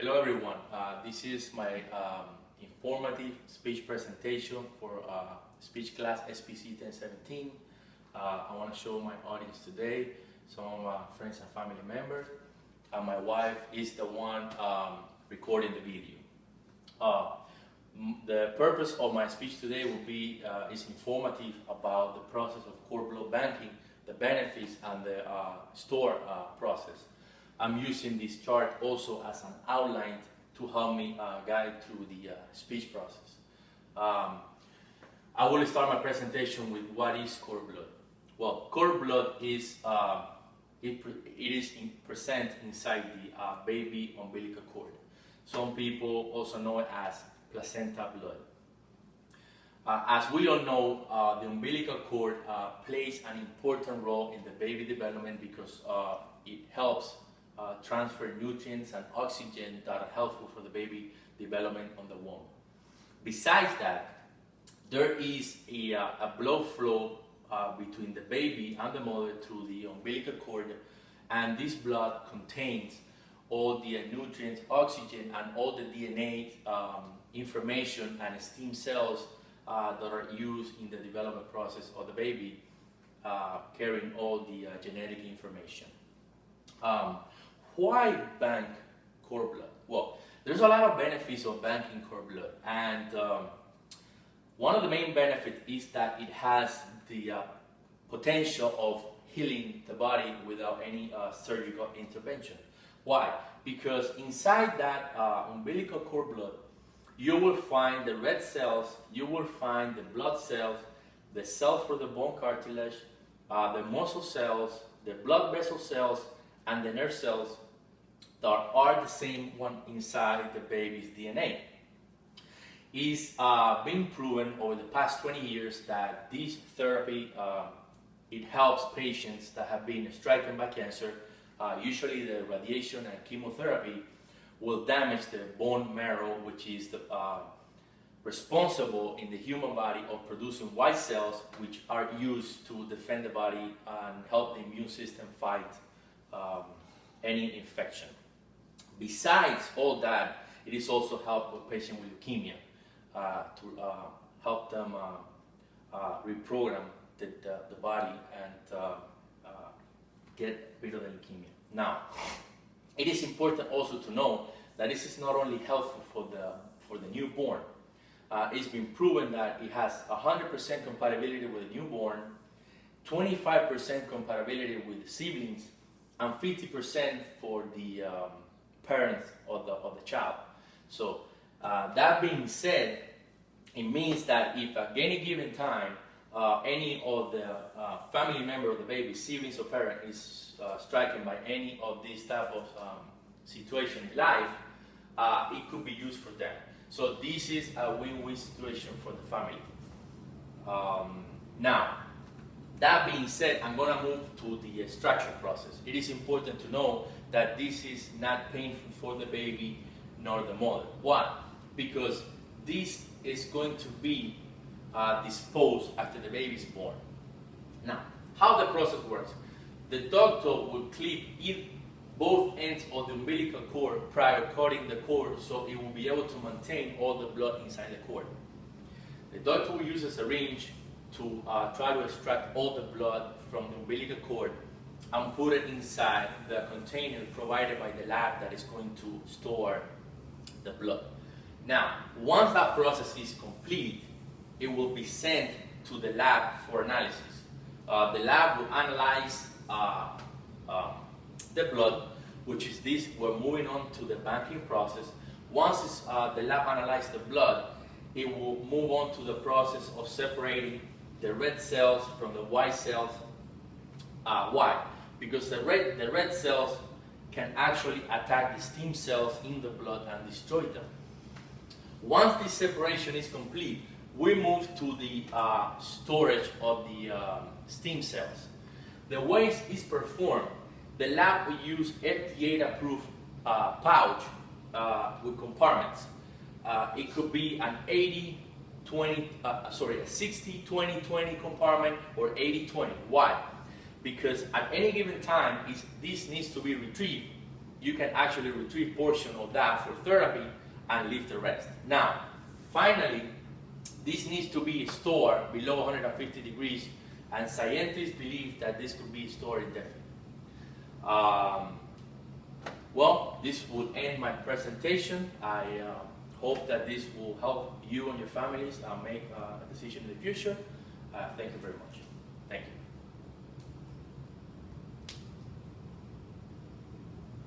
Hello everyone, this is my informative speech presentation for speech class SPC 1017. I want to show my audience today some of my friends and family members, and my wife is the one recording the video. The purpose of my speech today will be is informative about the process of cord blood banking, the benefits, and the store process. I'm using this chart also as an outline to help me guide through the speech process. I will start my presentation with what is cord blood. Well, cord blood is it is present inside the baby umbilical cord. Some people also know it as placenta blood. As we all know, the umbilical cord plays an important role in the baby development because it helps transfer nutrients and oxygen that are helpful for the baby development on the womb. Besides that, there is a blood flow between the baby and the mother through the umbilical cord, and this blood contains all the nutrients, oxygen, and all the DNA information and stem cells that are used in the development process of the baby, carrying all the genetic information. Why bank cord blood? Well, there's a lot of benefits of banking cord blood, and one of the main benefits is that it has the potential of healing the body without any surgical intervention. Why? Because inside that umbilical cord blood, you will find the red cells, you will find the blood cells, the cells for the bone cartilage, the muscle cells, the blood vessel cells, and the nerve cells that are the same one inside the baby's DNA. It's been proven over the past 20 years that this therapy it helps patients that have been stricken by cancer. Usually the radiation and chemotherapy will damage the bone marrow, which is the, responsible in the human body of producing white cells, which are used to defend the body and help the immune system fight any infection. Besides all that, it is also help with patients with leukemia to help them reprogram the body and get rid of the leukemia. Now, it is important also to know that this is not only helpful for the newborn. It's been proven that it has 100% compatibility with the newborn, 25% compatibility with the siblings, and 50% for the parents of the child. So that being said, it means that if at any given time any of the family member of the baby, siblings or parent, is stricken by any of these type of situation in life, it could be used for them. So this is a win-win situation for the family. Now, that being said, I'm going to move to the extraction process. It is important to know that this is not painful for the baby nor the mother. Why? Because this is going to be disposed after the baby is born. Now, how the process works? The doctor will clip both ends of the umbilical cord prior to cutting the cord, so it will be able to maintain all the blood inside the cord. The doctor will use a syringe to try to extract all the blood from the umbilical cord and put it inside the container provided by the lab that is going to store the blood. Now, once that process is complete, it will be sent to the lab for analysis. The lab will analyze the blood, which is this. We're moving on to the banking process. Once the lab analyzes the blood, it will move on to the process of separating the red cells from the white cells. Why? Because the red cells can actually attack the stem cells in the blood and destroy them. Once this separation is complete, we move to the storage of the stem cells. The way it is performed, the lab will use FDA-approved pouch with compartments. It could be an 60-20-20 compartment or 80-20. Why? Because at any given time, this needs to be retrieved. you can actually retrieve portion of that for therapy and leave the rest. Now, finally, this needs to be stored below 150 degrees, and scientists believe that this could be stored indefinitely. Well, this will end my presentation. I hope that this will help you and your families make a decision in the future. Thank you very much. Thank you.